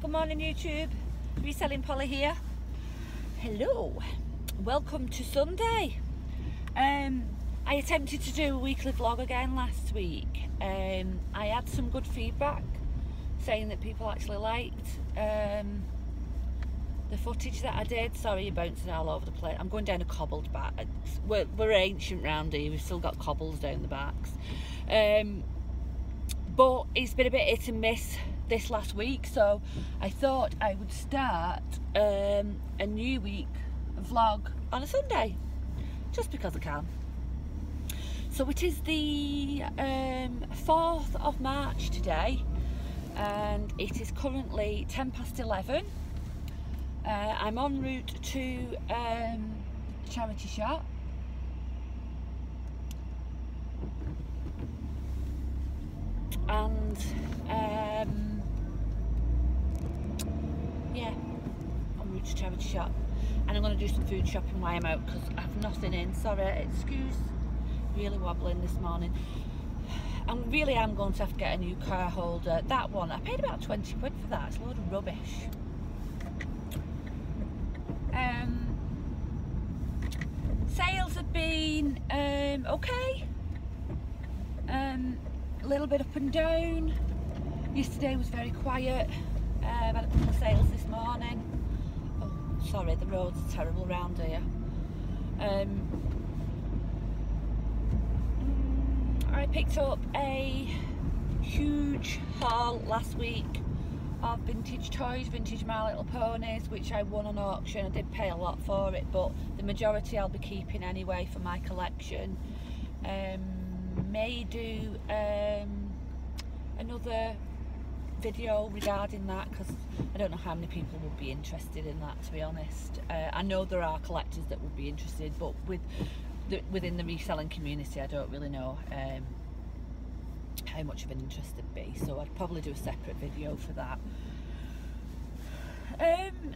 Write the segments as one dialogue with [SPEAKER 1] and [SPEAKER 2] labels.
[SPEAKER 1] good morning YouTube. Reselling Polly here. Hello, welcome to Sunday. I attempted to do a weekly vlog again last week. I had some good feedback saying that people actually liked the footage that I did. Sorry, you're bouncing all over the place. I'm going down a cobbled back. We're ancient round here, we've still got cobbles down the backs. But it's been a bit hit and miss this last week, so I thought I would start a new week vlog on a Sunday, just because I can. So it is the 4th of March today, and it is currently 11:10. I'm en route to a charity shop. And yeah, en route to charity shop, and I'm going to do some food shopping while I'm out because I have nothing in. Sorry, excuse, really wobbling this morning. I really am going to have to get a new car holder. That one, I paid about 20 quid for that. It's a load of rubbish. Sales have been okay. A little bit up and down. Yesterday was very quiet. I've had a couple of sales this morning. Oh, sorry, the roads are terrible around here. I picked up a huge haul last week of vintage toys, vintage My Little Ponies, which I won on auction. I did pay a lot for it, but the majority I'll be keeping anyway for my collection. May do another video regarding that, because I don't know how many people would be interested in that, to be honest. I know there are collectors that would be interested, but within the reselling community I don't really know how much of an interest it'd be, so I'd probably do a separate video for that.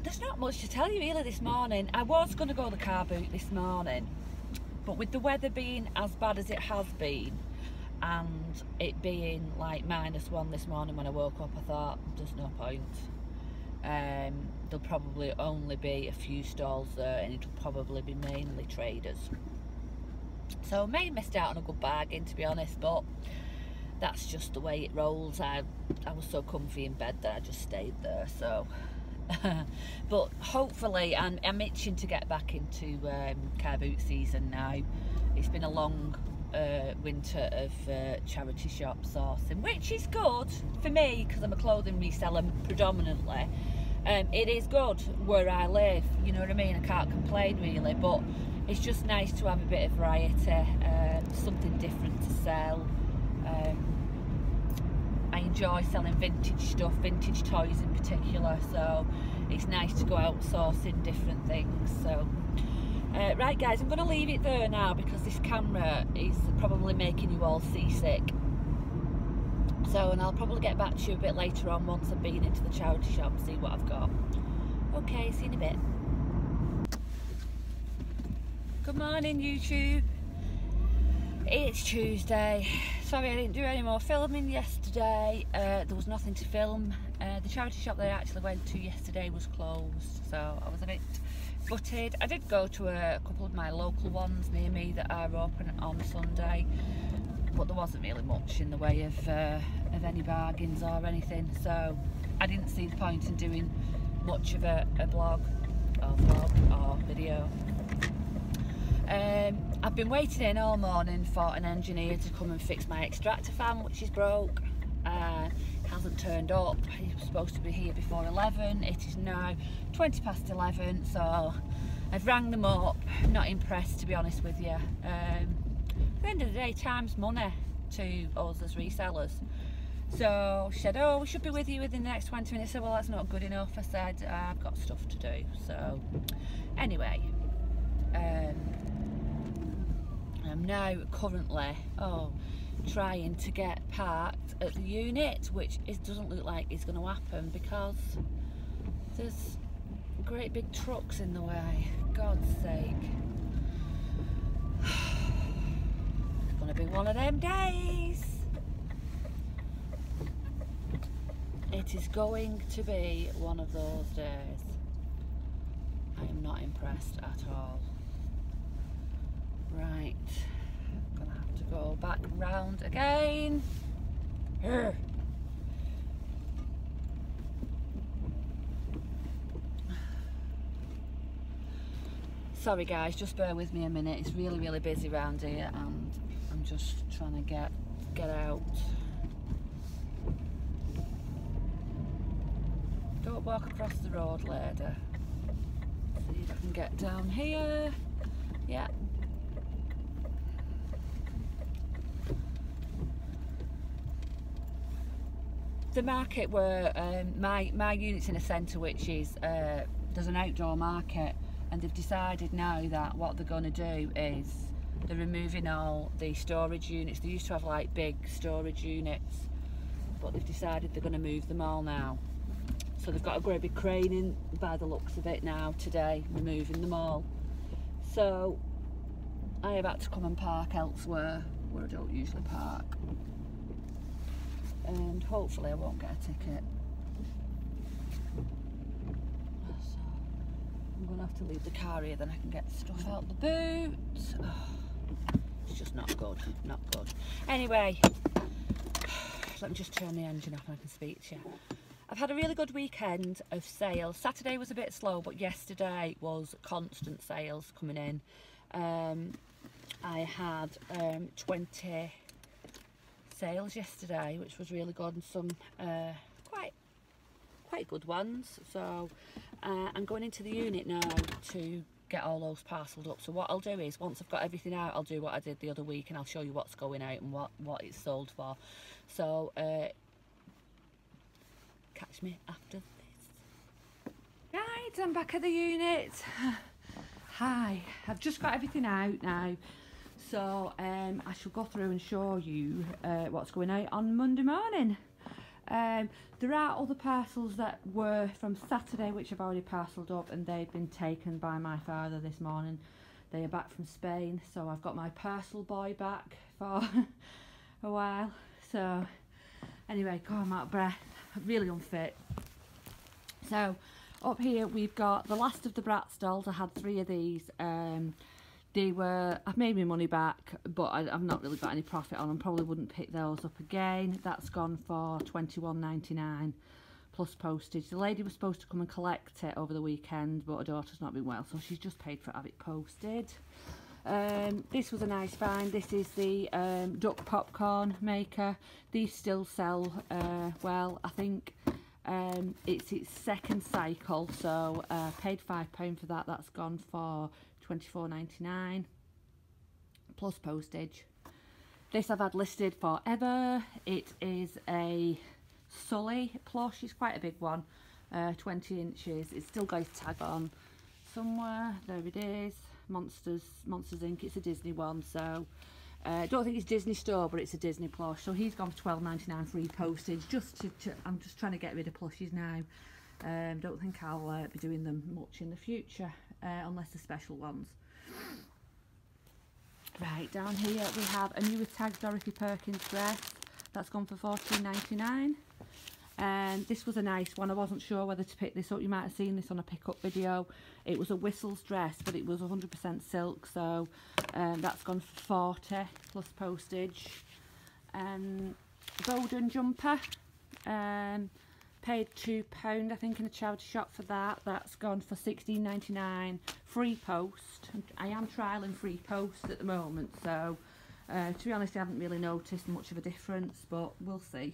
[SPEAKER 1] There's not much to tell you really this morning. I was going to go the car boot this morning, but with the weather being as bad as it has been, and it being like -1 this morning when I woke up, I thought there's no point. There'll probably only be a few stalls there, and it'll probably be mainly traders. So I may have missed out on a good bargain, to be honest, but that's just the way it rolls. I was so comfy in bed that I just stayed there. So but hopefully I'm itching to get back into car boot season now. It's been a long winter of charity shop sourcing, which is good for me because I'm a clothing reseller predominantly. It is good where I live, you know what I mean. I can't complain really, but it's just nice to have a bit of variety, something different to sell. I enjoy selling vintage stuff, vintage toys in particular, so it's nice to go out sourcing different things. So right guys, I'm going to leave it there now because this camera is probably making you all seasick. So, and I'll probably get back to you a bit later on once I've been into the charity shop and see what I've got. Okay, see you in a bit. Good morning YouTube. It's Tuesday. Sorry I didn't do any more filming yesterday. There was nothing to film. The charity shop that I actually went to yesterday was closed, so I was a bit gutted. I did go to a couple of my local ones near me that are open on Sunday, but there wasn't really much in the way of any bargains or anything, so I didn't see the point in doing much of a vlog or video. I've been waiting in all morning for an engineer to come and fix my extractor fan, which is broke. Hasn't turned up. He was supposed to be here before 11. It is now 11:20, so I've rang them up. Not impressed, to be honest with you. At the end of the day, time's money to us as resellers. So she said, oh, we should be with you within the next 20 minutes. I said, well, that's not good enough. I said, I've got stuff to do. So anyway, I'm now currently trying to get parked at the unit, which doesn't look like it's going to happen because there's great big trucks in the way. God's sake. It's going to be one of them days. It is going to be one of those days. I am not impressed at all. Right, I'm gonna have to go back round again. Urgh. Sorry guys, just bear with me a minute. It's really busy around here and I'm just trying to get out. Don't walk across the road, lady. See if I can get down here. Yeah. The market where my unit's in a centre, which is there's an outdoor market, and they've decided now that what they're going to do is they're removing all the storage units. They used to have like big storage units, but they've decided they're going to move them all now. So they've got a great big crane in by the looks of it now today, removing them all. So I have had to come and park elsewhere where I don't usually park. And hopefully I won't get a ticket. So I'm going to have to leave the car here, then I can get stuff out the boot. Oh, it's just not good, not good. Anyway, let me just turn the engine off and I can speak to you. I've had a really good weekend of sales. Saturday was a bit slow, but yesterday was constant sales coming in. I had 20 sales yesterday, which was really good, and some quite good ones. So I'm going into the unit now to get all those parcelled up. So what I'll do is, once I've got everything out, I'll do what I did the other week and I'll show you what's going out and what it's sold for. So catch me after this. Right, I'm back at the unit. Hi, I've just got everything out now. So I shall go through and show you what's going out on Monday morning. There are other parcels that were from Saturday which I've already parcelled up, and they've been taken by my father this morning. They are back from Spain, so I've got my parcel boy back for a while. So anyway, God, I'm out of breath, really unfit. So up here we've got the last of the Bratz dolls. I had 3 of these. I've made my money back, but I've not really got any profit on them. Probably wouldn't pick those up again. That's gone for £21.99 plus postage. The lady was supposed to come and collect it over the weekend, but her daughter's not been well, so she's just paid for it to have it posted. This was a nice find. This is the duck popcorn maker. These still sell well. I think it's its second cycle, so paid £5 for that. That's gone for £24.99 plus postage. This I've had listed forever. It is a Sully plush. It's quite a big one, 20 inches. It's still got its tag on somewhere. There it is. Monsters Inc. It's a Disney one, so I don't think it's Disney store, but it's a Disney plush. So he's gone for £12.99 free postage. I'm just trying to get rid of plushies now. Don't think I'll be doing them much in the future, unless they're special ones. Right, down here we have a newer tag Dorothy Perkins dress. That's gone for £14.99. And this was a nice one. I wasn't sure whether to pick this up. You might have seen this on a pickup video. It was a Whistles dress, but it was 100% silk, so that's gone for £40 plus postage. Golden jumper. Paid £2 I think in a charity shop for that. That's gone for £16.99 free post. I am trialling free post at the moment, so to be honest I haven't really noticed much of a difference, but we'll see.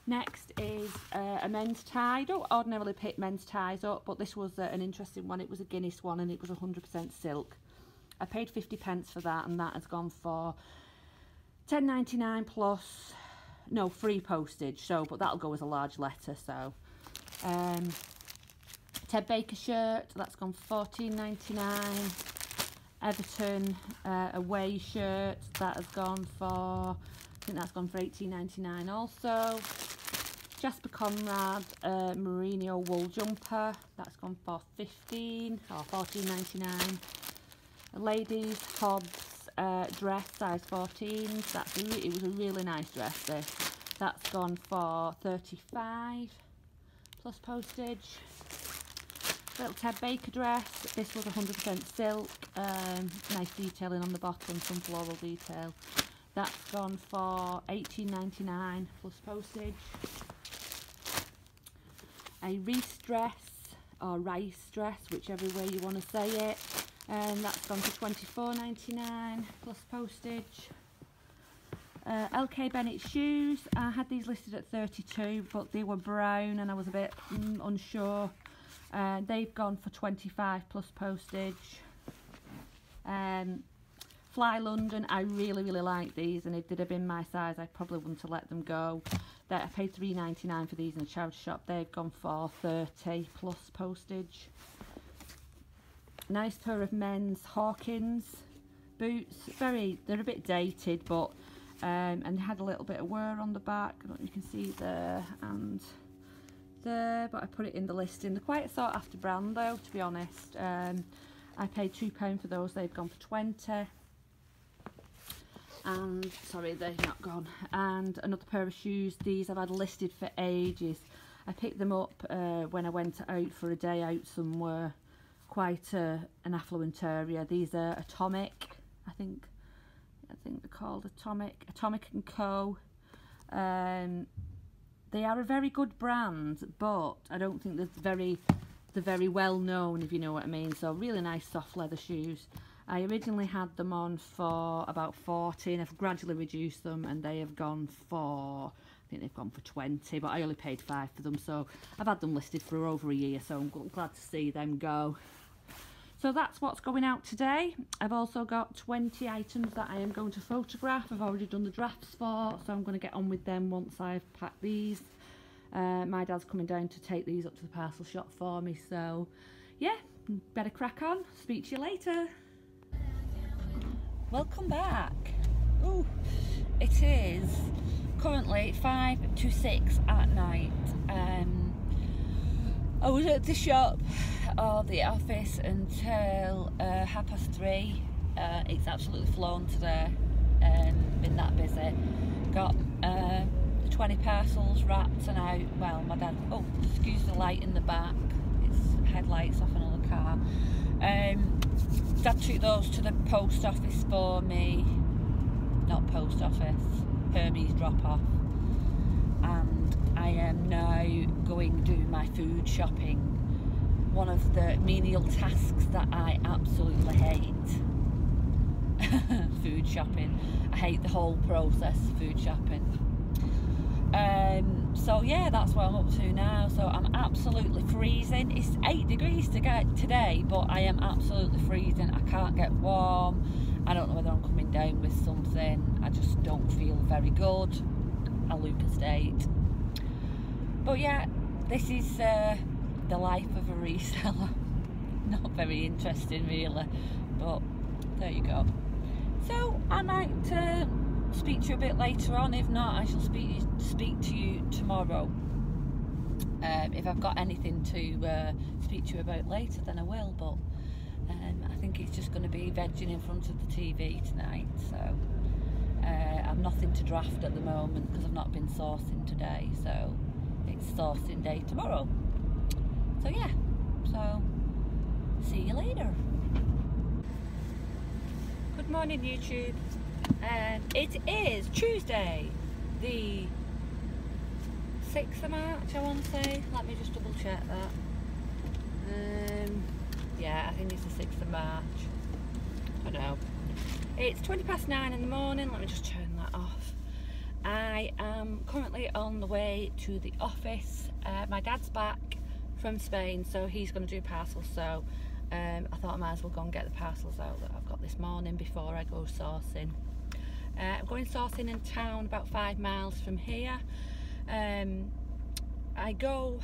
[SPEAKER 1] Next is a men's tie. I don't ordinarily pick men's ties up, but this was an interesting one. It was a Guinness one and it was 100% silk. I paid 50p for that, and that has gone for £10.99 plus free postage, so but that'll go as a large letter. So Ted Baker shirt, that's gone for £14.99. Everton away shirt, that has gone for, I think that's gone for £18.99 also. Jasper Conrad merino wool jumper, that's gone for £14.99. A ladies Hobbs dress size 14s. It was a really nice dress this. That's gone for 35 plus postage. Little Ted Baker dress. This was 100% silk. Nice detailing on the bottom, some floral detail. That's gone for $18.99 plus postage. A Reese dress, or rice dress, whichever way you want to say it. And that's gone for $24.99 plus postage. LK Bennett shoes. I had these listed at 32, but they were brown and I was a bit unsure. They've gone for 25 plus postage. Fly London, I really like these, and if they'd have been my size I probably wouldn't have let them go. I paid $3.99 for these in a charity shop. They've gone for 30 plus postage. Nice pair of men's Hawkins boots. They're a bit dated, but and had a little bit of wear on the back. I don't know if you can see there and there, but I put it in the listing. They're quite a sought after brand though, to be honest. I paid £2 for those. They've gone for 20. And sorry, they've not gone. And another pair of shoes. These I've had listed for ages. I picked them up when I went out for a day out somewhere, quite an affluent area. These are Atomic, I think they're called Atomic and Co. They are a very good brand, but I don't think they're very well known, if you know what I mean. So really nice soft leather shoes. I originally had them on for about 40 and I've gradually reduced them, and they have gone for, I think they've gone for 20, but I only paid 5 for them, so I've had them listed for over a year, so I'm glad to see them go. So that's what's going out today. I've also got 20 items that I am going to photograph. I've already done the drafts for, so I'm going to get on with them once I've packed these. My dad's coming down to take these up to the parcel shop for me, so yeah, better crack on. Speak to you later. Welcome back. Ooh, it is currently 5 to 6 at night. I was at the shop or the office until 3:30. It's absolutely flown today. Been that busy. Got the 20 parcels wrapped and out. Well, my dad, oh, excuse the light in the back, it's headlights off another car. Dad took those to the post office for me, not post office, Hermes drop off, and I am now going to do my food shopping. One of the menial tasks that I absolutely hate. Food shopping. I hate the whole process of food shopping. So yeah, that's what I'm up to now. So I'm absolutely freezing. It's 8 degrees today, but I am absolutely freezing. I can't get warm. I don't know whether I'm coming down with something. I just don't feel very good. A Luca state. But yeah, this is the life of a reseller. Not very interesting really, but there you go. So I might speak to you a bit later on. If not, I shall speak to you tomorrow. If I've got anything to speak to you about later, then I will, but I think it's just going to be vegging in front of the TV tonight. So I've nothing to draft at the moment because I've not been sourcing today, so it's sourcing day tomorrow. So yeah, so see you later. Good morning YouTube. It is Tuesday, the 6th of March, I want to say. Let me just double check that. Yeah, I think it's the 6th of March. I don't know. It's 9:20 in the morning. Let me just turn that off. I am currently on the way to the office. My dad's back from Spain, so he's going to do parcels, so I thought I might as well go and get the parcels out that I've got this morning before I go sourcing. I'm going sourcing in town about 5 miles from here. I go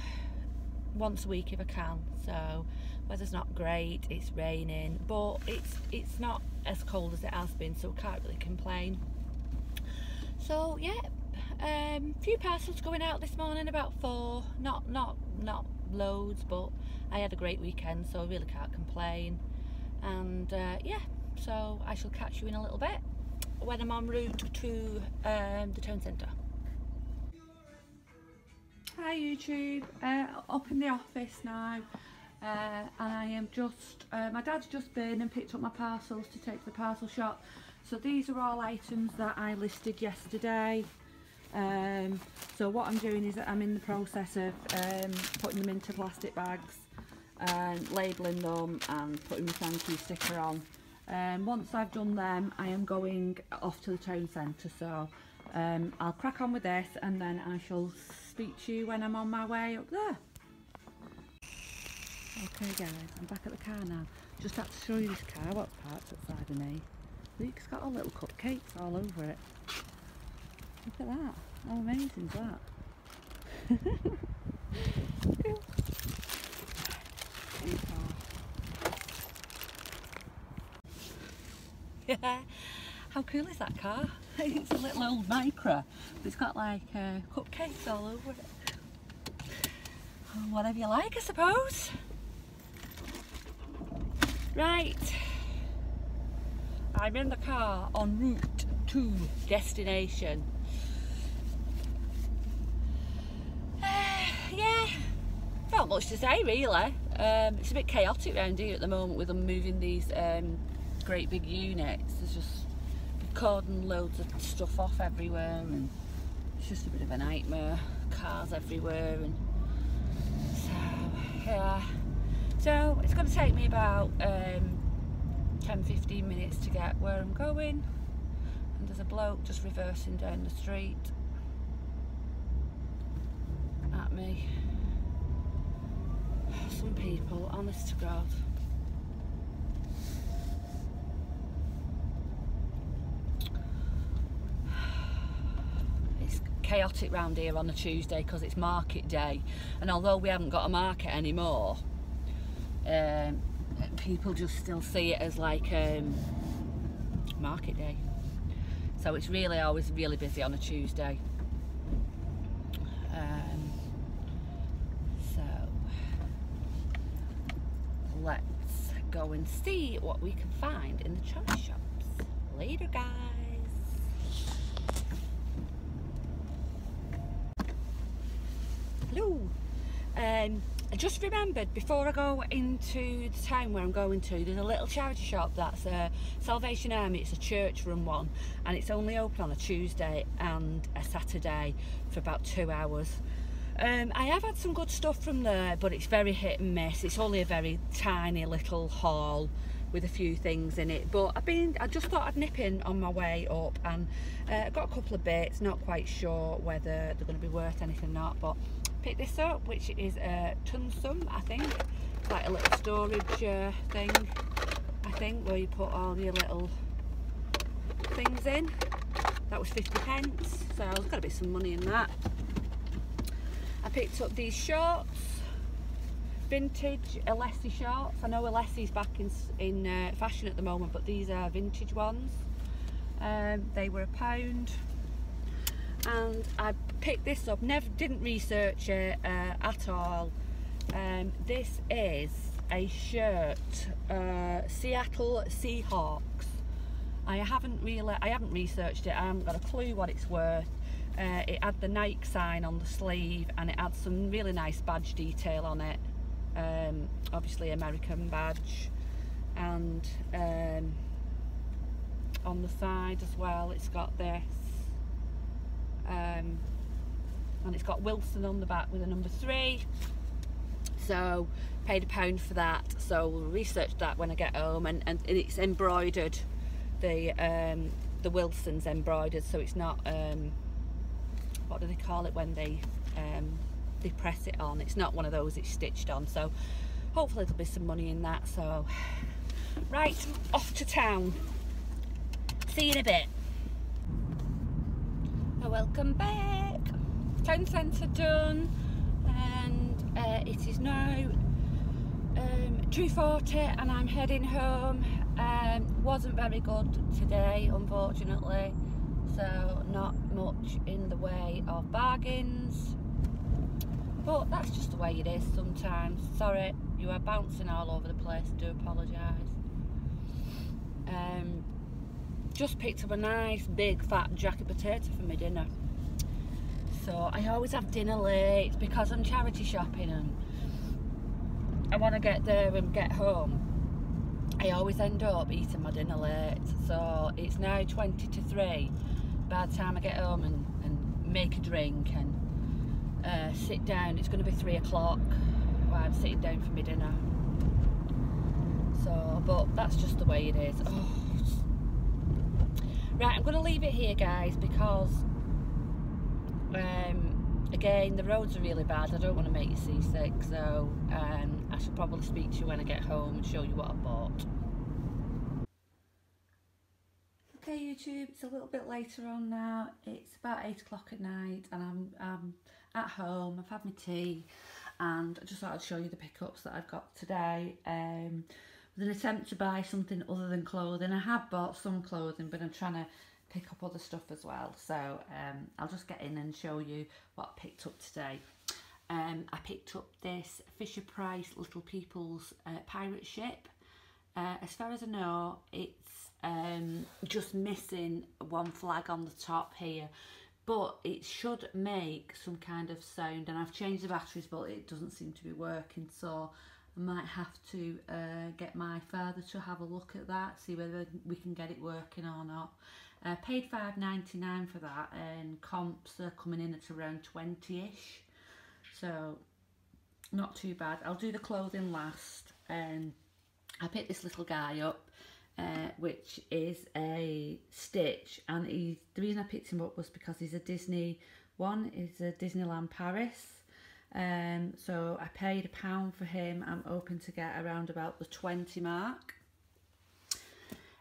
[SPEAKER 1] once a week if I can, so weather's not great, it's raining, but it's not as cold as it has been, so I can't really complain. So yeah, few parcels going out this morning, about 4, not loads, but I had a great weekend, so I really can't complain. And yeah, so I shall catch you in a little bit when I'm en route to the town centre. Hi YouTube, up in the office now, and I am just, my dad's just been and picked up my parcels to take to the parcel shop. So these are all items that I listed yesterday. So what I'm doing is that I'm in the process of putting them into plastic bags and labelling them and putting my thank you sticker on. Once I've done them, I am going off to the town centre, so I'll crack on with this and then I shall speak to you when I'm on my way up there. Okay guys, I'm back at the car now. Just had to show you this car, what's parked outside of me. Look, it's got all little cupcakes all over it. Look at that, how amazing is that? Yeah, how cool is that car? It's a little old Micra, but it's got like cupcakes all over it. Oh, whatever you like, I suppose. Right, I'm in the car en route to destination. Yeah, not much to say really. It's a bit chaotic around here at the moment with them moving these great big units. There's just cordon loads of stuff off everywhere and it's just a bit of a nightmare. Cars everywhere, and so yeah. So it's going to take me about 10-15 minutes to get where I'm going, and there's a bloke just reversing down the street at me. Some people, honest to God. It's chaotic round here on a Tuesday because it's market day, and although we haven't got a market anymore, people just still see it as like market day. So it's really always really busy on a Tuesday. So let's go and see what we can find in the choice shops. Later guys. Hello. I just remembered before I go into the town where I'm going to, there's a little charity shop that's a Salvation Army. It's a church run one, and it's only open on a Tuesday and a Saturday for about 2 hours. I have had some good stuff from there, but it's very hit and miss. It's only a very tiny little hall with a few things in it, but I just thought I'd nip in on my way up, and I got a couple of bits. Not quite sure whether they're going to be worth anything or not, but picked this up, which is a Tunsum, I think. It's like a little storage thing, I think, where you put all your little things in. That was 50p, so there's got to be some money in that. I picked up these shorts, vintage Alessi shorts. I know Alessi's back in fashion at the moment, but these are vintage ones. They were £1, and I picked this up. Didn't research it at all. This is a shirt, Seattle Seahawks. I haven't researched it. I haven't got a clue what it's worth. It had the Nike sign on the sleeve, and it had some really nice badge detail on it. Obviously American badge, and on the side as well it's got this, and it's got Wilson on the back with a number 3. So paid £1 for that, so we'll research that when I get home, and it's embroidered. The Wilson's embroidered, so it's not what do they call it when they press it on? It's not one of those it's stitched on, so hopefully there'll be some money in that. So right, off to town. See you in a bit. Welcome back. Town centre done, and it is now 2:40 and I'm heading home. Wasn't very good today, unfortunately, so not much in the way of bargains, but that's just the way it is sometimes. Sorry, you are bouncing all over the place, I do apologise. Just picked up a nice big fat jacket potato for my dinner, So I always have dinner late because I'm charity shopping and I want to get there and get home. I always end up eating my dinner late. So it's now 20 to 3 by the time I get home and make a drink and sit down. It's going to be 3 o'clock while I'm sitting down for my dinner. So, but that's just the way it is. Oh. Right, I'm going to leave it here, guys, because again, the roads are really bad. I don't want to make you seasick, so I should probably speak to you when I get home and show you what I bought. Okay, YouTube, it's a little bit later on now. It's about 8 o'clock at night and I'm at home. I've had my tea and I just thought I'd show you the pickups that I've got today. With an attempt to buy something other than clothing. I have bought some clothing, but I'm trying to pick up other stuff as well. So I'll just get in and show you what I picked up today. I picked up this Fisher Price Little People's pirate ship. As far as I know, it's just missing one flag on the top here, but it should make some kind of sound, and I've changed the batteries but it doesn't seem to be working, so I might have to get my father to have a look at that, see whether we can get it working or not. Paid $5.99 for that, and comps are coming in at around 20-ish, so not too bad. I'll do the clothing last. I picked this little guy up, which is a Stitch, and the reason I picked him up was because he's a Disney one. He's a Disneyland Paris. So I paid £1 for him. I'm hoping to get around about the 20 mark.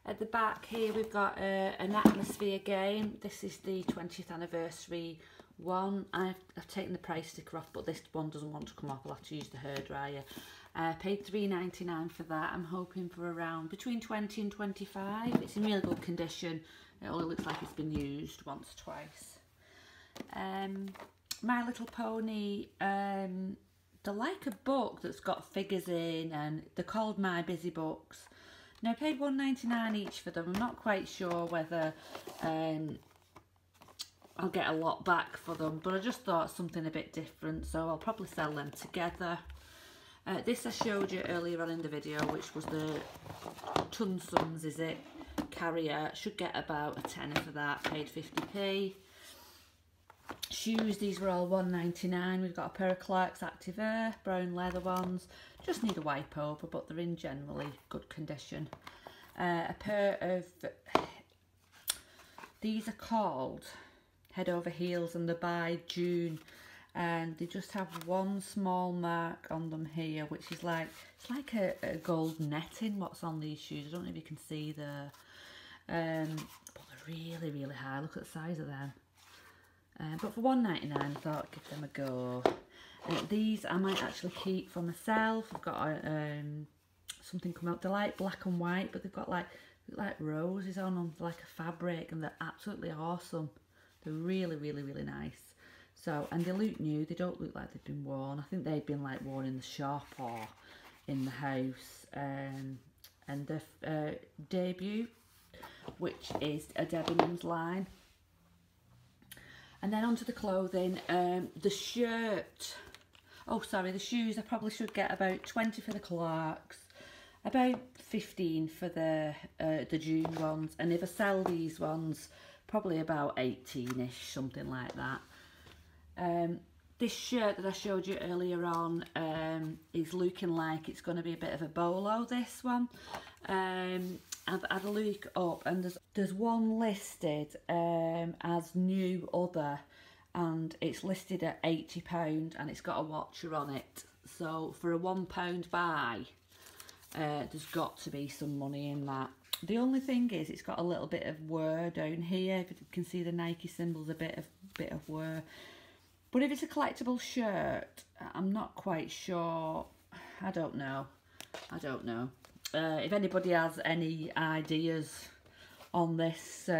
[SPEAKER 1] At the back here we've got an atmosphere game. This is the 20th anniversary one. I've taken the price sticker off, but this one doesn't want to come off. I'll have to use the hairdryer. Paid $3.99 for that. I'm hoping for around between 20 and 25. It's in really good condition. It only looks like it's been used once or twice. My Little Pony, they're like a book that's got figures in, and they're called My Busy Books. Now I paid $1.99 each for them. I'm not quite sure whether I'll get a lot back for them, but I just thought something a bit different, so I'll probably sell them together. This I showed you earlier on in the video, which was the Tunsums, is it? Carrier. Should get about a tenner for that. Paid 50p. Shoes, these were all $1.99. We've got a pair of Clarks Active Air, brown leather ones. Just need a wipe over, but they're in generally good condition. A pair of, these are called Head Over Heels, and they're by June, and they just have one small mark on them here, which is like, it's like a gold netting what's on these shoes. I don't know if you can see there, but they're really, really high. Look at the size of them. But for $1.99 I thought I'd give them a go. These I might actually keep for myself. I've got something coming up. They're like black and white, but they've got like roses on them, like a fabric, and they're absolutely awesome. They're really, really, really nice. So, and they look new. They don't look like they've been worn. I think they've been like worn in the shop or in the house. And the debut, which is a Debenhams line. And then onto the clothing. The shirt, oh sorry, the shoes, I probably should get about 20 for the Clarks, about 15 for the June ones, and if I sell these ones, probably about 18-ish, something like that. This shirt that I showed you earlier on is looking like it's going to be a bit of a bolo, this one. I've had a look up, and there's one listed as new other, and it's listed at £80, and it's got a watcher on it. So for a £1 buy, there's got to be some money in that. The only thing is, it's got a little bit of wear down here. If you can see the Nike symbols, a bit of wear. But if it's a collectible shirt, I'm not quite sure. I don't know. If anybody has any ideas on this,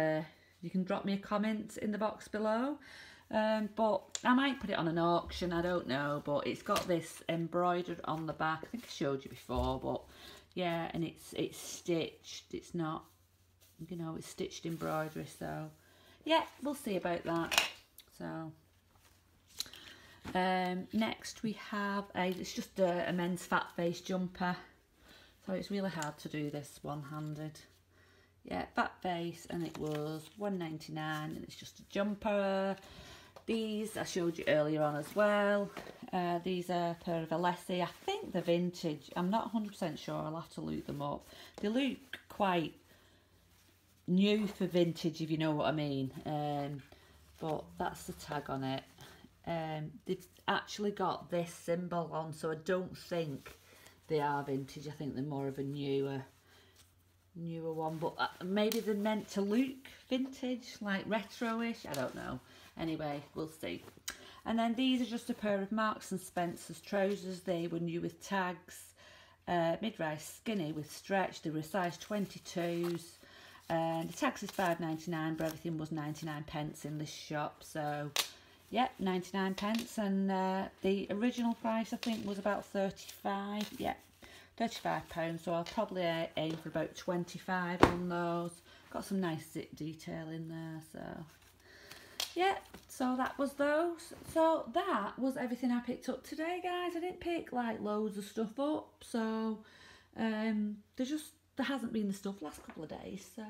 [SPEAKER 1] you can drop me a comment in the box below. But I might put it on an auction, I don't know. But it's got this embroidered on the back. I think I showed you before, but yeah, and it's stitched. It's not, you know, it's stitched embroidery. So yeah, we'll see about that. So Next we have it's just a men's fat face jumper. So it's really hard to do this one-handed. Yeah, fat face, and it was £1.99, and it's just a jumper. These I showed you earlier on as well. These are a pair of Alessi. I think they're vintage. I'm not 100% sure. I'll have to look them up. They look quite new for vintage, if you know what I mean. But that's the tag on it. They've actually got this symbol on, so I don't think they are vintage. I think they're more of a newer one, but maybe they're meant to look vintage, like retro-ish. I don't know. Anyway, we'll see. And then these are just a pair of Marks and Spencer's trousers. They were new with tags, mid-rise skinny with stretch. They were size 22s. The tax is £5.99, but everything was 99p in this shop. So, yeah, 99p. And the original price, I think, was about 35. Yeah, £35. So I'll probably aim for about 25 on those. Got some nice zip detail in there. So, yeah, so that was those. So that was everything I picked up today, guys. I didn't pick like loads of stuff up. So, there hasn't been the stuff last couple of days, so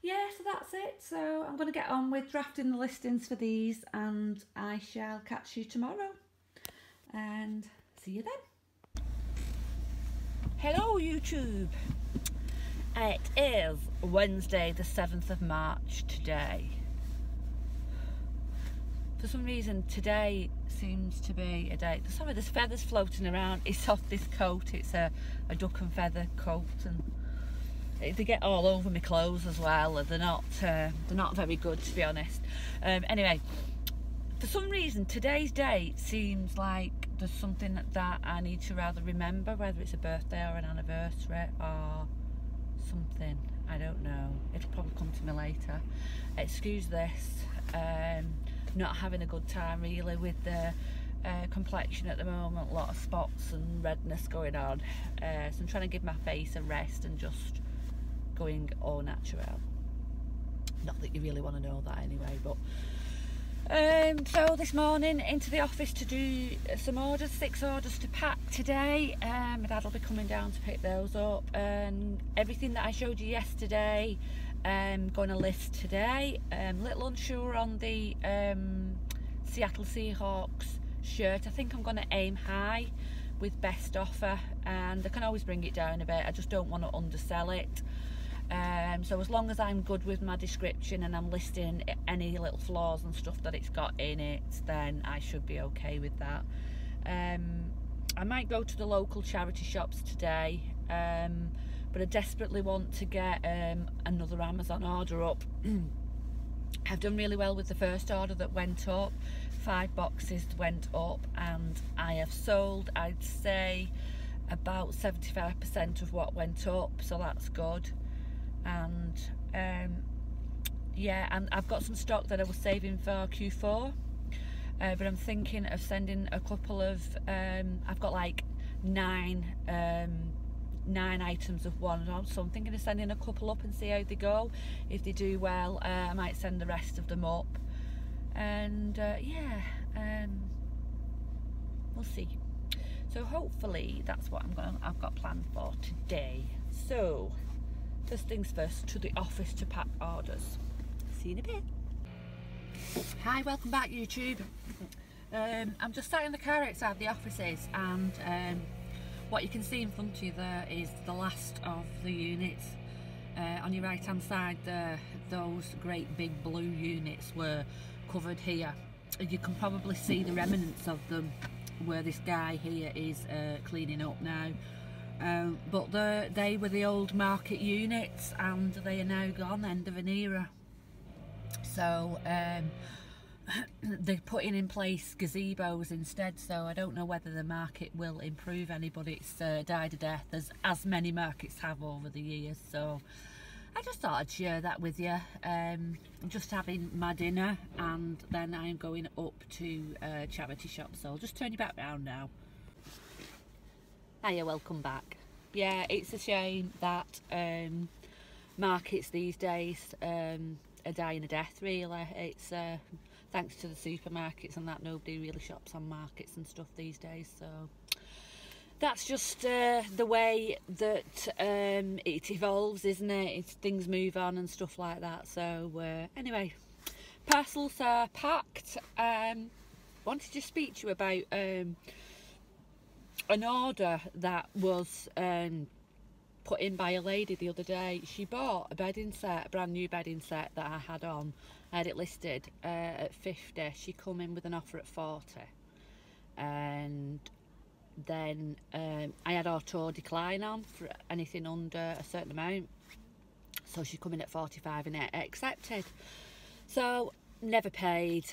[SPEAKER 1] yeah, so that's it. So I'm going to get on with drafting the listings for these, and I shall catch you tomorrow, and see you then. Hello YouTube, it is Wednesday the 7th of March today. For some reason today seems to be a day. Sorry, there's feathers floating around. It's off this coat. It's a duck and feather coat, and they get all over my clothes as well. They're not very good, to be honest. Anyway, for some reason today's date seems like there's something that I need to rather remember, whether it's a birthday or an anniversary or something. I don't know. It'll probably come to me later. Excuse this. Not having a good time really with the complexion at the moment. A lot of spots and redness going on. So I'm trying to give my face a rest and just going au naturel. Not that you really want to know that anyway, but so this morning into the office to do some orders, 6 orders to pack today. My dad will be coming down to pick those up, and everything that I showed you yesterday going to list today. Little unsure on the Seattle Seahawks shirt. I think I'm going to aim high with best offer, and I can always bring it down a bit. I just don't want to undersell it. So as long as I'm good with my description and I'm listing any little flaws and stuff that it's got in it, then I should be okay with that. I might go to the local charity shops today, but I desperately want to get another Amazon order up. I've done really well with the first order that went up. 5 boxes went up, and I have sold, I'd say, about 75% of what went up, so that's good. And yeah, and I've got some stock that I was saving for Q4, but I'm thinking of sending a couple of I've got like 9 items of one, so I'm thinking of sending a couple up and see how they go. If they do well, I might send the rest of them up, and yeah, we'll see. So hopefully that's what I've got planned for today. So first things first, to the office to pack orders. See you in a bit. Hi, welcome back YouTube. I'm just sat in the car outside the offices, and what you can see in front of you there is the last of the units. On your right hand side there, those great big blue units were covered here. You can probably see the remnants of them where this guy here is cleaning up now. But they were the old market units, and they are now gone, end of an era. So they're putting in place gazebos instead, so I don't know whether the market will improve any, but it's died a death, as many markets have over the years. So I just thought I'd share that with you. I'm just having my dinner, and then I'm going up to charity shop, so I'll just turn you back round now. Hiya, welcome back. Yeah, it's a shame that markets these days are dying a death, really. It's thanks to the supermarkets and that, nobody really shops on markets and stuff these days, so that's just the way that it evolves, isn't it? Things move on and stuff like that. So anyway, parcels are packed. Wanted to speak to you about an order that was put in by a lady the other day. She bought a bedding set, a brand new bedding set that I had on. I had it listed at 50. She come in with an offer at 40, and then I had auto decline on for anything under a certain amount, so she come in at 45 and I accepted. So never paid.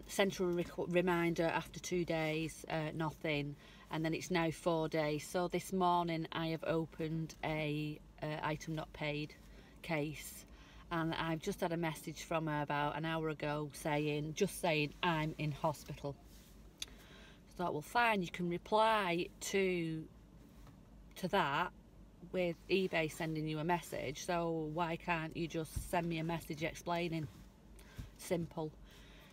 [SPEAKER 1] Sent her a reminder after 2 days, nothing, and then it's now 4 days. So this morning I have opened a item not paid case, and I've just had a message from her about an hour ago saying I'm in hospital. I thought, well, fine, you can reply to that with eBay sending you a message, so why can't you just send me a message explaining? Simple.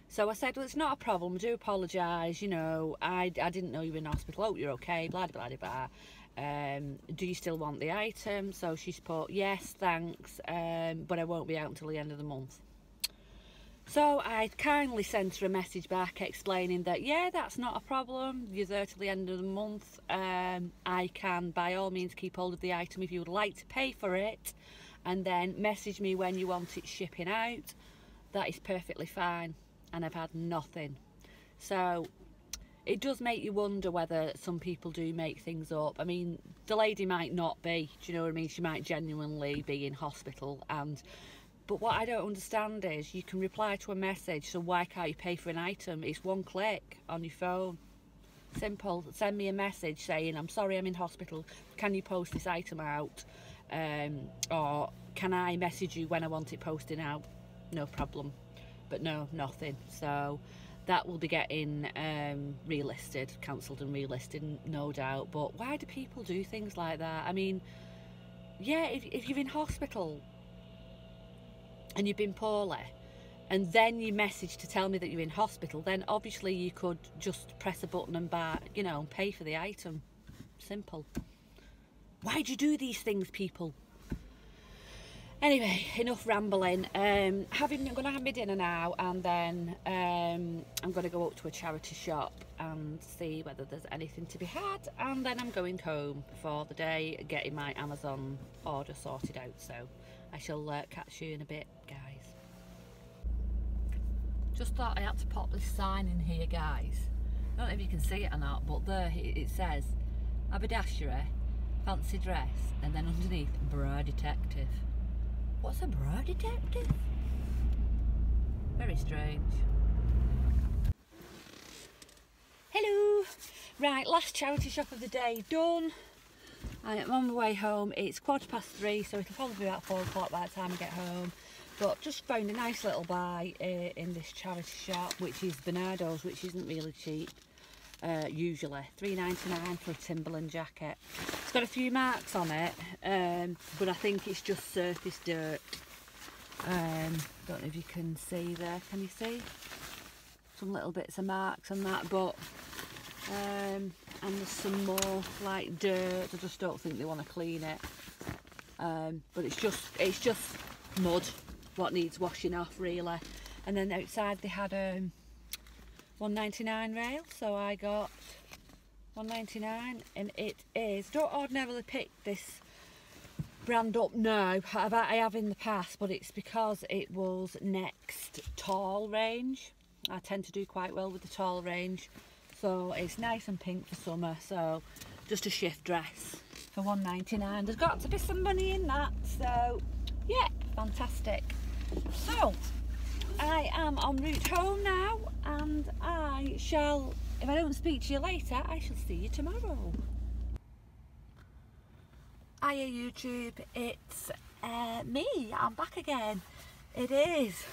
[SPEAKER 1] So I said, well, it's not a problem, I do apologise, you know, I didn't know you were in hospital, hope you're okay, blah blah blah blah. Do you still want the item? So she's put, yes, thanks, but I won't be out until the end of the month. So I kindly sent her a message back explaining that, yeah, that's not a problem, you're there till the end of the month. I can by all means keep hold of the item if you would like to pay for it, and then message me when you want it shipping out. That is perfectly fine, and I've had nothing. So it does make you wonder whether some people do make things up. I mean, the lady might not be, do you know what I mean? She might genuinely be in hospital, but what I don't understand is you can reply to a message, so why can't you pay for an item? It's one click on your phone. Simple. Send me a message saying, I'm sorry, I'm in hospital, can you post this item out? Or can I message you when I want it posting out? No problem. But no, nothing. So that will be getting relisted, cancelled and relisted, no doubt. But why do people do things like that? I mean, yeah, if you're in hospital and you've been poorly, and then you message to tell me that you're in hospital, then obviously you could just press a button and buy, you know, pay for the item. Simple. Why do you do these things, people? Anyway, enough rambling. I'm going to have my dinner now, and then I'm going to go up to a charity shop and see whether there's anything to be had, and then I'm going home for the day, getting my Amazon order sorted out. So I shall catch you in a bit, guys. Just thought I had to pop this sign in here, guys. I don't know if you can see it or not, but there it says haberdashery, fancy dress, and then underneath, bra detective. What's a bra detective? Very strange. Hello! Right, last charity shop of the day done. I am on my way home. It's 3:15, so it'll probably be about 4 o'clock by the time I get home. But just found a nice little buy in this charity shop, which is Bernardo's, which isn't really cheap. Usually £3.99 for a Timberland jacket. It's got a few marks on it, but I think it's just surface dirt. Don't know if you can see there. Can you see some little bits of marks on that? But and there's some more like dirt. I just don't think they want to clean it. But it's just mud, what needs washing off really. And then outside they had £1.99 rail, so I got £1.99, and it is, don't ordinarily pick this brand up now, I have in the past, but it's because it was next tall range. I tend to do quite well with the tall range, so it's nice and pink for summer. So just a shift dress for £1.99. There's got to be some money in that, so yeah, fantastic. So I am en route home now, and I shall, if I don't speak to you later, I shall see you tomorrow. Hiya YouTube, it's me, I'm back again. It is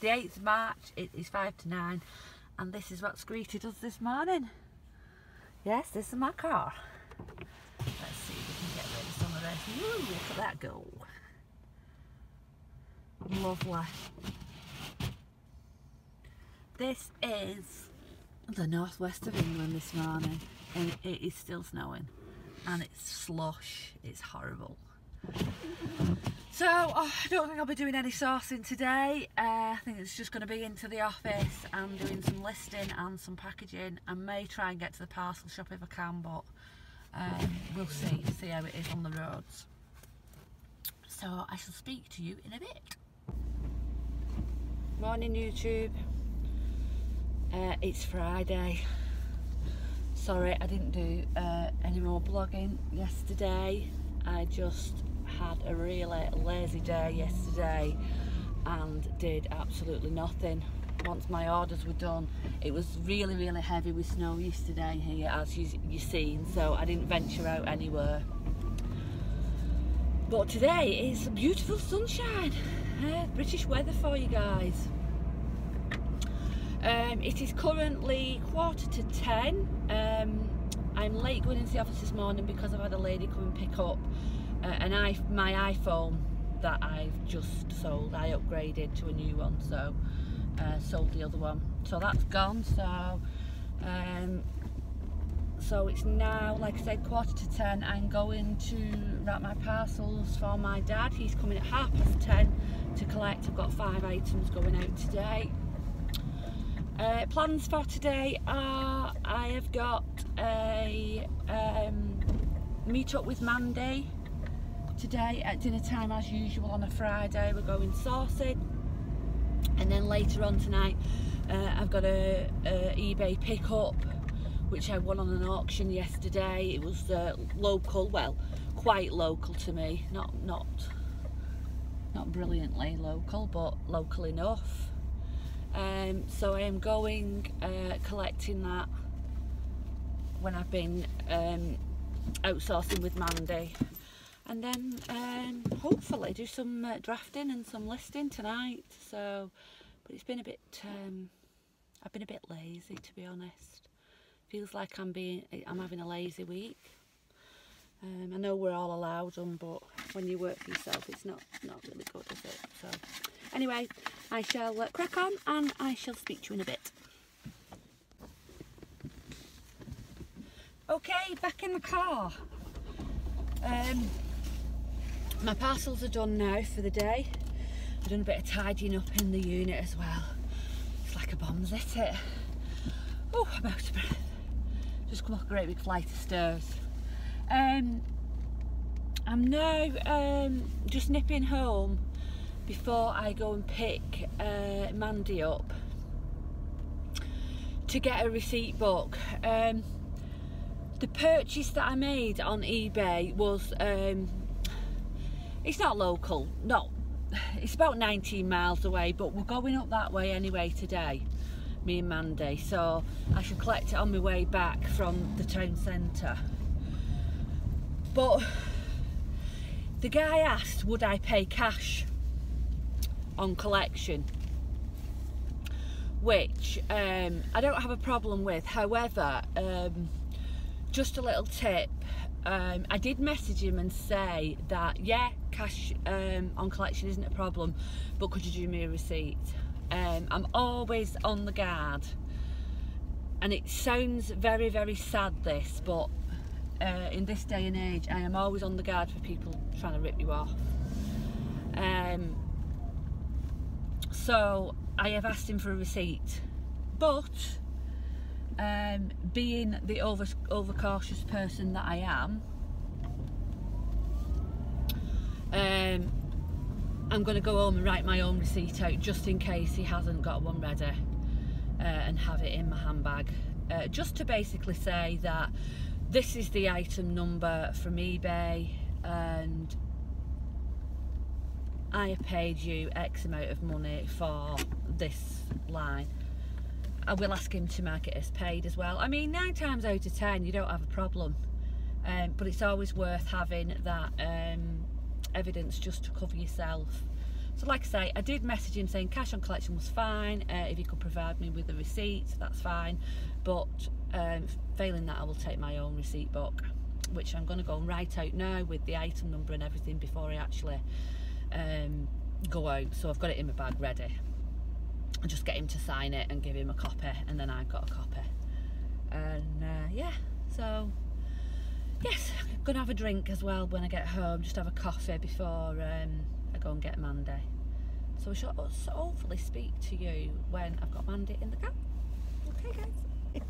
[SPEAKER 1] the 8th of March, it is 5 to 9, and this is what Screety does this morning. Yes, this is my car. Let's see if we can get rid of some of this. Ooh, look at that go. Lovely. This is the northwest of England this morning, and it is still snowing, and it's slush. It's horrible. So I don't think I'll be doing any sourcing today. I think it's just going to be into the office and doing some listing and some packaging. I may try and get to the parcel shop if I can, but we'll see how it is on the roads. So I shall speak to you in a bit. Morning YouTube. It's Friday. Sorry I didn't do any more blogging yesterday. I just had a really lazy day yesterday and did absolutely nothing. Once my orders were done, it was really heavy with snow yesterday here, as you've seen, so I didn't venture out anywhere. But today is beautiful sunshine. British weather for you guys. It is currently 10:15. I'm late going into the office this morning because I've had a lady come and pick up my iPhone that I've just sold. I upgraded to a new one, so sold the other one. So that's gone. So it's now, like I said, 10:15. I'm going to wrap my parcels for my dad. He's coming at 10:30 to collect. I've got 5 items going out today. Plans for today are, I have got a meet up with Mandy today at dinner time as usual on a Friday. We're going sourcing, and then later on tonight I've got a eBay pickup which I won on an auction yesterday. It was local, well, quite local to me, not brilliantly local, but local enough. So I am going collecting that when I've been outsourcing with Mandy, and then hopefully do some drafting and some listing tonight. So, but it's been a bit I've been a bit lazy, to be honest. Feels like I'm having a lazy week. I know we're all allowed them, but when you work for yourself, it's not really good, is it? So anyway, I shall crack on, and I shall speak to you in a bit. Okay, back in the car. My parcels are done now for the day. I've done a bit of tidying up in the unit as well. It's like a bomb's hit it. Oh, I'm out of breath. Just come up a great big flight of stairs. I'm now just nipping home before I go and pick Mandy up to get a receipt book. The purchase that I made on eBay was, it's not local, no, it's about 19 miles away, but we're going up that way anyway today, me and Mandy, so I should collect it on my way back from the town centre. But the guy asked would I pay cash on collection, which I don't have a problem with. However, just a little tip, I did message him and say that yeah, cash on collection isn't a problem, but could you do me a receipt? I'm always on the guard, and it sounds very sad this, but in this day and age I am always on the guard for people trying to rip you off. So I have asked him for a receipt, but being the overcautious person that I am, I'm going to go home and write my own receipt out just in case he hasn't got one ready, and have it in my handbag, just to basically say that this is the item number from eBay and I have paid you X amount of money for this line. I will ask him to mark it as paid as well. I mean, 9 times out of 10 you don't have a problem, but it's always worth having that evidence just to cover yourself. So like I say, I did message him saying cash on collection was fine, if he could provide me with a receipt, that's fine, but failing that I will take my own receipt book, which I'm going to go and write out now with the item number and everything before I actually go out, so I've got it in my bag ready. I'll just get him to sign it and give him a copy, and then I've got a copy. And yeah, so yes, I'm gonna have a drink as well when I get home, just have a coffee before I go and get Mandy. So we shall hopefully speak to you when I've got Mandy in the car. Okay guys.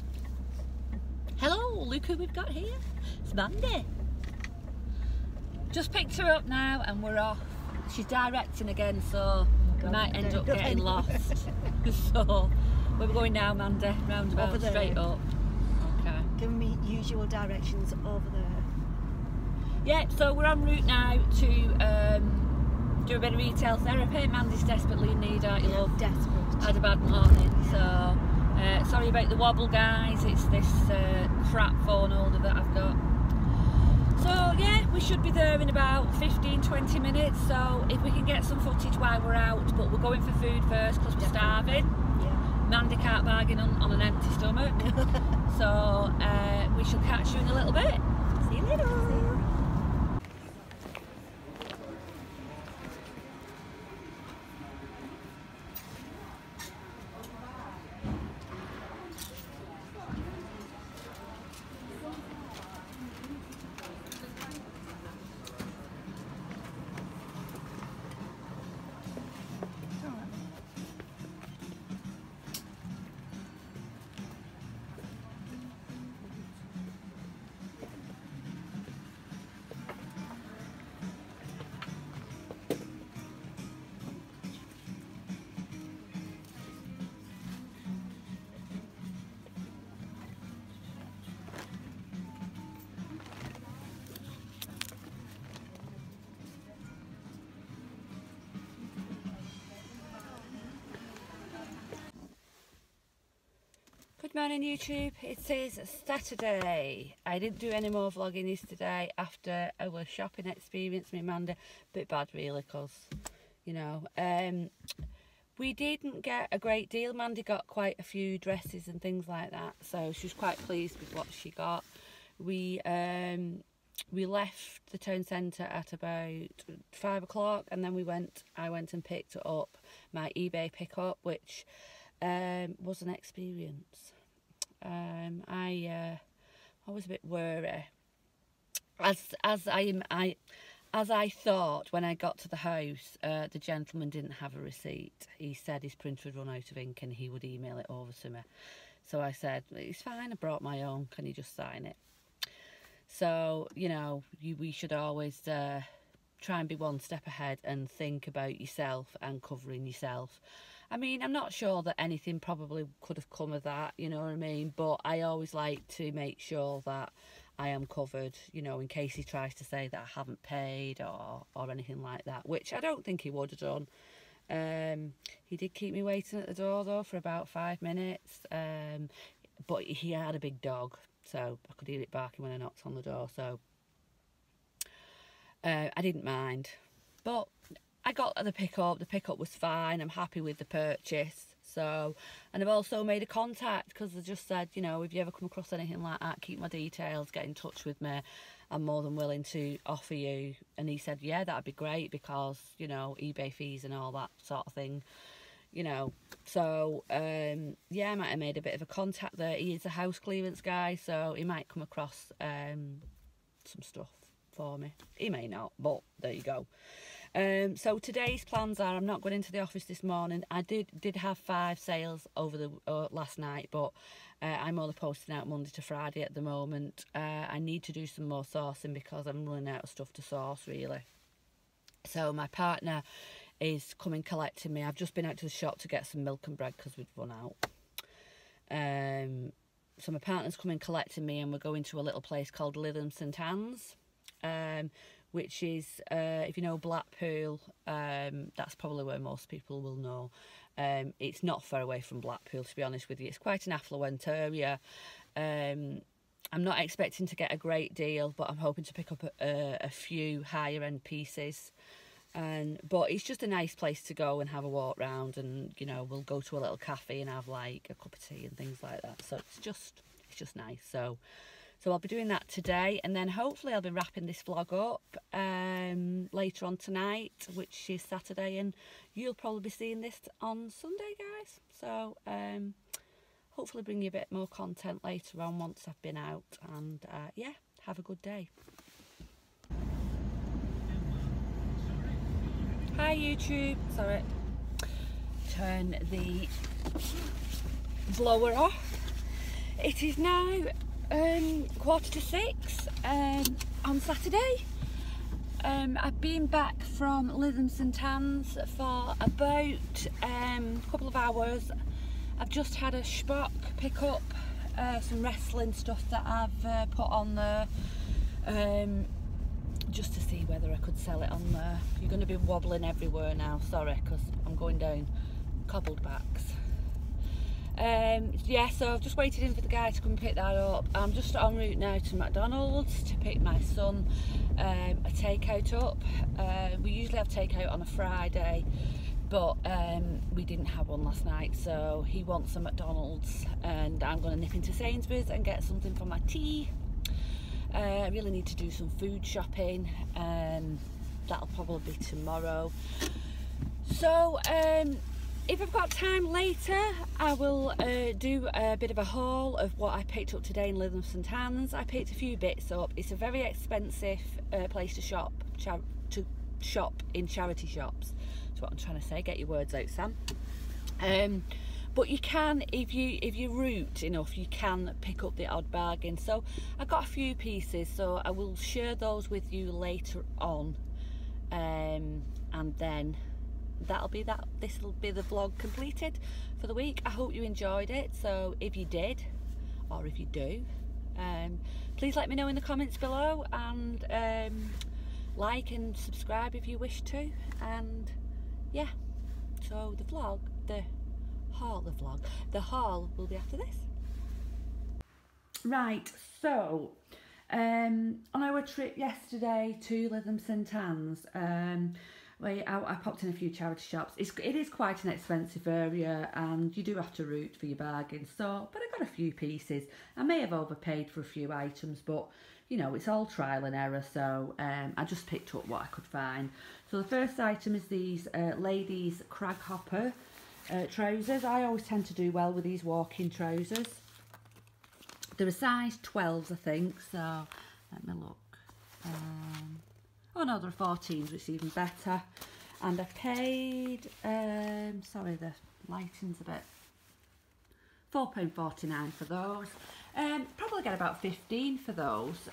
[SPEAKER 1] Hello, look who we've got here. It's Mandy. Just picked her up now and we're off. She's directing again, so we might end up getting lost. So we're going now, Mandy, roundabout, straight up. Okay.
[SPEAKER 2] Give me usual directions over there.
[SPEAKER 1] Yeah, so we're en route now to do a bit of retail therapy. Mandy's desperately in need, aren't you, love?
[SPEAKER 2] Desperate.
[SPEAKER 1] Had a bad morning, so sorry about the wobble, guys. It's this crap phone holder that I've got. So yeah, we should be there in about 15-20 minutes, so if we can get some footage while we're out, but we're going for food first because we're starving.
[SPEAKER 2] Yeah.
[SPEAKER 1] Mandy can't bargain on an empty stomach. So we shall catch you in a little bit.
[SPEAKER 2] See you later. See you.
[SPEAKER 1] Good morning YouTube, it is Saturday. I didn't do any more vlogging yesterday after our shopping experience, me and Mandy. Bit bad really, because, you know, we didn't get a great deal. Mandy got quite a few dresses and things like that, so she was quite pleased with what she got. We left the town centre at about 5 o'clock, and then I went and picked up my eBay pickup, which was an experience. I was a bit worried, as I thought when I got to the house. The gentleman didn't have a receipt. He said his printer had run out of ink and he would email it over to me. So I said, it's fine, I brought my own, can you just sign it? So, you know, we should always try and be one step ahead and think about yourself and covering yourself. I mean, I'm not sure that anything probably could have come of that, you know what I mean? But I always like to make sure that I am covered, you know, in case he tries to say that I haven't paid or anything like that, which I don't think he would have done. He did keep me waiting at the door, though, for about 5 minutes. But he had a big dog, so I could hear it barking when I knocked on the door, so I didn't mind. But I got the pickup was fine. I'm happy with the purchase. So, and I've also made a contact, because I just said, you know, if you ever come across anything like that, keep my details, get in touch with me. I'm more than willing to offer you. And he said, yeah, that'd be great, because, you know, eBay fees and all that sort of thing, you know. So, yeah, I might have made a bit of a contact there. He is a house clearance guy, so he might come across some stuff for me. He may not, but there you go. So today's plans are, I'm not going into the office this morning. I did have 5 sales over the last night, but I'm only posting out Monday to Friday at the moment. I need to do some more sourcing because I'm running out of stuff to source, really. So my partner is coming collecting me. I've just been out to the shop to get some milk and bread because we'd run out. So my partner's coming collecting me, and we're going to a little place called Lytham St Anne's. Which is, if you know Blackpool, that's probably where most people will know. It's not far away from Blackpool, to be honest with you. It's quite an affluent area. I'm not expecting to get a great deal, but I'm hoping to pick up a few higher end pieces. But it's just a nice place to go and have a walk round, and, you know, we'll go to a little cafe and have like a cup of tea and things like that. So it's just nice. So So I'll be doing that today, and then hopefully I'll be wrapping this vlog up later on tonight, which is Saturday, and you'll probably be seeing this on Sunday, guys. So hopefully bring you a bit more content later on once I've been out, and yeah, have a good day. Hi YouTube, sorry, turn the blower off. It is now 5:45 on Saturday. I've been back from Lytham St Anne's for about a couple of hours. I've just had a Spock pick up some wrestling stuff that I've put on there, just to see whether I could sell it on there. You're going to be wobbling everywhere now, sorry, because I'm going down cobbled backs. Yeah, so I've just waited in for the guy to come pick that up. I'm just en route now to McDonald's to pick my son a takeout up. We usually have takeout on a Friday, but we didn't have one last night, so he wants a McDonald's, and I'm going to nip into Sainsbury's and get something for my tea. I really need to do some food shopping, that'll probably be tomorrow. So if I've got time later, I will do a bit of a haul of what I picked up today in Lytham St Anne's. I picked a few bits up. It's a very expensive place to shop in charity shops. That's what I'm trying to say. Get your words out, Sam. But you can, if you root enough, you can pick up the odd bargain. So I got a few pieces, so I will share those with you later on, and then that'll be that. This will be the vlog completed for the week. I hope you enjoyed it. So if you did, or if you do, please let me know in the comments below, and like and subscribe if you wish to. And yeah, so the haul will be after this. Right, so on our trip yesterday to Lytham St Anne's, I popped in a few charity shops. It is quite an expensive area, and you do have to root for your bargains. So, but I got a few pieces. I may have overpaid for a few items, but you know, it's all trial and error. So I just picked up what I could find. So the first item is these ladies crag hopper trousers. I always tend to do well with these walking trousers. They're a size 12s, I think. So let me look. Oh no, they're 14s, which is even better. And I paid, sorry, the lighting's a bit, £4.49 for those. Probably get about 15 for those.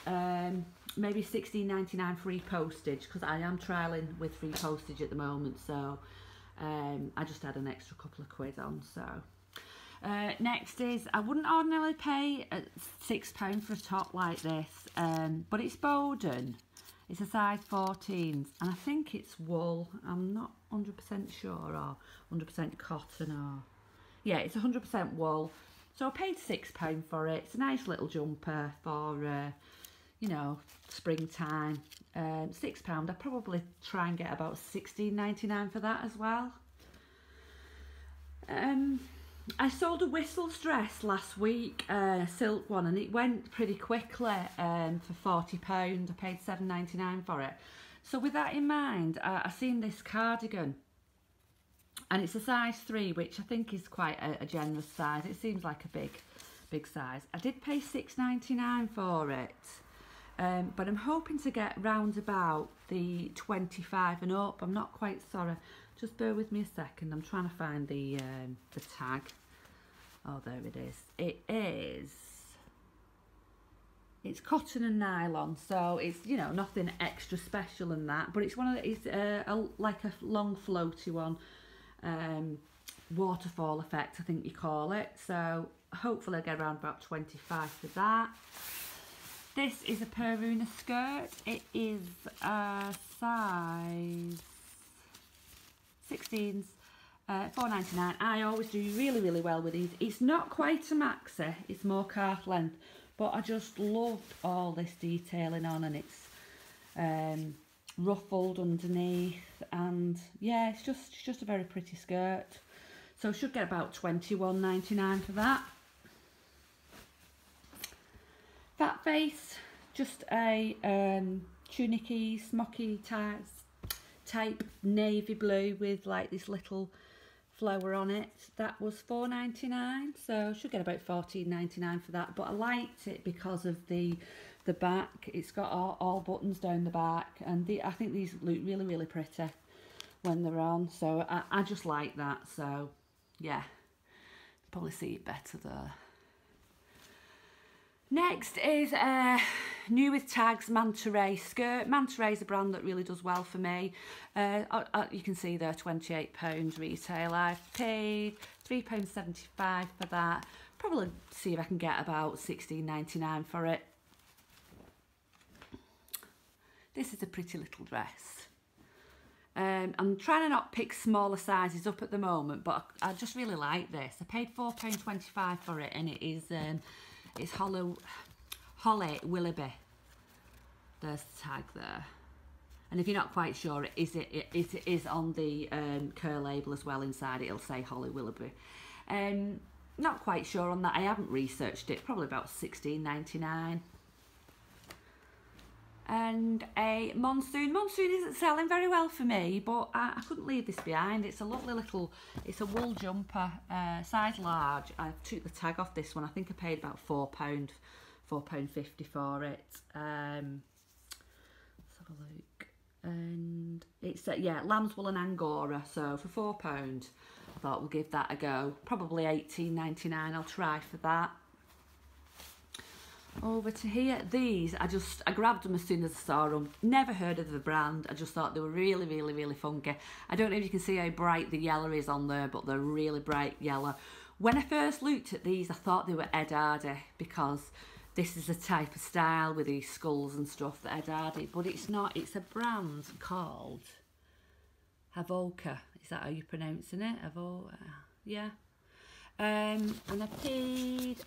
[SPEAKER 1] Maybe £16.99 free postage, because I am trialling with free postage at the moment. So I just had an extra couple of quid on. So next is, I wouldn't ordinarily pay £6 for a top like this, but it's Bowden. It's a size 14s, and I think it's wool. I'm not 100% sure, or 100% cotton, or yeah, it's 100% wool. So I paid £6 for it. It's a nice little jumper for you know, springtime. £6. I probably try and get about £16.99 for that as well. I sold a Whistles dress last week, a silk one, and it went pretty quickly for £40. I paid £7.99 for it. So with that in mind, I seen this cardigan, and it's a size 3, which I think is quite a generous size. It seems like a big size. I did pay £6.99 for it, but I'm hoping to get round about the 25 and up. I'm not quite sorry. Just bear with me a second. I'm trying to find the tag. Oh, there it is. It's cotton and nylon, so it's, you know, nothing extra special than that. But it's one of the, it's like a long floaty one, waterfall effect, I think you call it. So hopefully I get around about 25 for that. This is a Peruna skirt. It is a size 16s, £4.99. I always do really well with these. It's not quite a maxi, it's more calf length, but I just love all this detailing on, and it's ruffled underneath, and yeah, it's just a very pretty skirt. So I should get about £21.99 for that. Fat face, just a tunicky, smocky type navy blue with like this little flower on it. That was $4.99, so should get about $14.99 for that, but I liked it because of the back. It's got all buttons down the back, and I think these look really, really pretty when they're on, so I just like that. So yeah, probably see it better there. Next is new with tags Manta Ray skirt. Manta Ray is a brand that really does well for me. You can see there, £28 retail. I've paid £3.75 for that. Probably see if I can get about $16.99 for it. This is a pretty little dress. I'm trying to not pick smaller sizes up at the moment, but I just really like this. I paid £4.25 for it, and it is it's Holly Willoughby. There's the tag there, and if you're not quite sure, it is on the curl label as well. Inside it'll say Holly Willoughby. Not quite sure on that. I haven't researched it. Probably about $16.99. And a monsoon. Monsoon isn't selling very well for me, but I couldn't leave this behind. It's a lovely little, it's a wool jumper, size large. I took the tag off this one. I think I paid about £4, £4.50 for it. Let's have a look. And it's, yeah, lamb's wool and Angora. So for £4, I thought we'll give that a go. Probably $18.99, I'll try for that. Over to here, these, I grabbed them as soon as I saw them. Never heard of the brand. I just thought they were really, really, really funky. I don't know if you can see how bright the yellow is on there, but they're really bright yellow. When I first looked at these, I thought they were Ed Hardy, because this is a type of style with these skulls and stuff that Ed Hardy, but it's not. It's a brand called Avoca. Is that how you're pronouncing it? Avoca, yeah. And I paid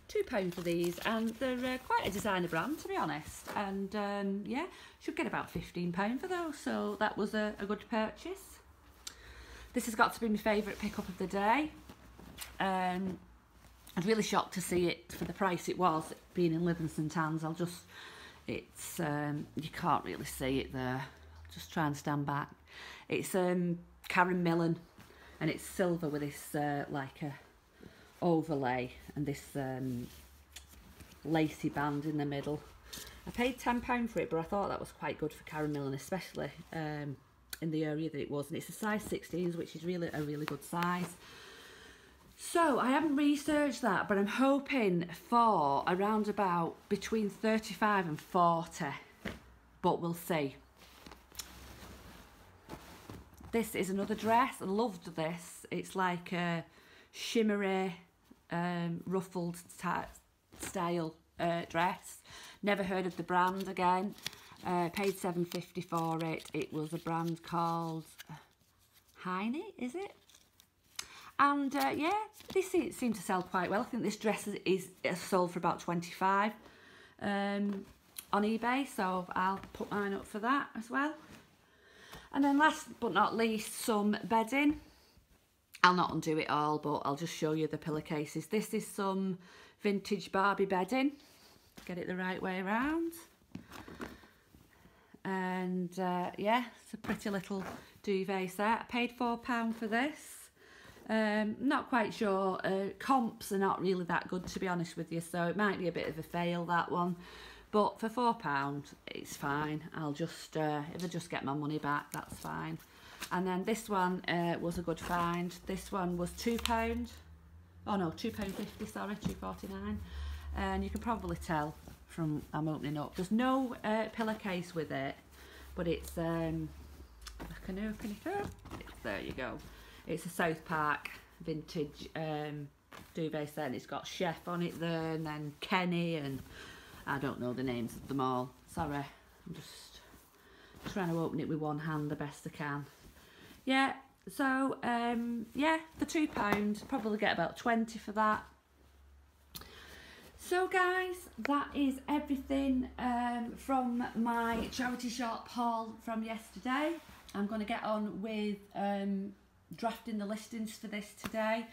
[SPEAKER 1] £2 for these, and they're quite a designer brand, to be honest, and yeah, should get about £15 for those, so that was a good purchase. This has got to be my favourite pickup of the day. I was really shocked to see it for the price it was, being in Livingston Tans. It's you can't really see it there, I'll just try and stand back. It's Karen Millen, and it's silver with this like a overlay and this lacy band in the middle. I paid £10 for it, but I thought that was quite good for Karen Millen, especially in the area that it was, and it's a size 16s, which is really a really good size. So I haven't researched that, but I'm hoping for around about between 35 and 40, but we'll see. This is another dress. I loved this. It's like a shimmery ruffled style dress. Never heard of the brand again. Paid $7.50 for it. It was a brand called Heine, is it? And yeah, this seemed to sell quite well. I think this dress is sold for about $25 on eBay, so I'll put mine up for that as well. And then last but not least, some bedding. I'll not undo it all, but I'll just show you the pillowcases. This is some vintage Barbie bedding. Get it the right way around. And yeah, it's a pretty little duvet set. I paid £4 for this. Not quite sure. Comps are not really that good, to be honest with you, so it might be a bit of a fail, that one. But for £4, it's fine. I'll just, if I just get my money back, that's fine. And then this one was a good find. This one was £2. Oh no, £2.50, sorry, £2.49. And you can probably tell from I'm opening up. There's no pillowcase with it, but it's I can open it up. There you go. It's a South Park vintage duvet set, and it's got Chef on it there, and then Kenny, and I don't know the names of them all. Sorry, I'm just trying to open it with one hand the best I can. Yeah, so yeah, for £2, probably get about 20 for that. So guys, that is everything from my charity shop haul from yesterday. I'm going to get on with drafting the listings for this today,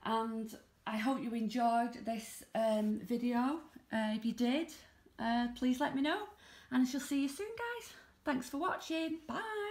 [SPEAKER 1] and I hope you enjoyed this video. If you did, please let me know, and I shall see you soon, guys. Thanks for watching. Bye.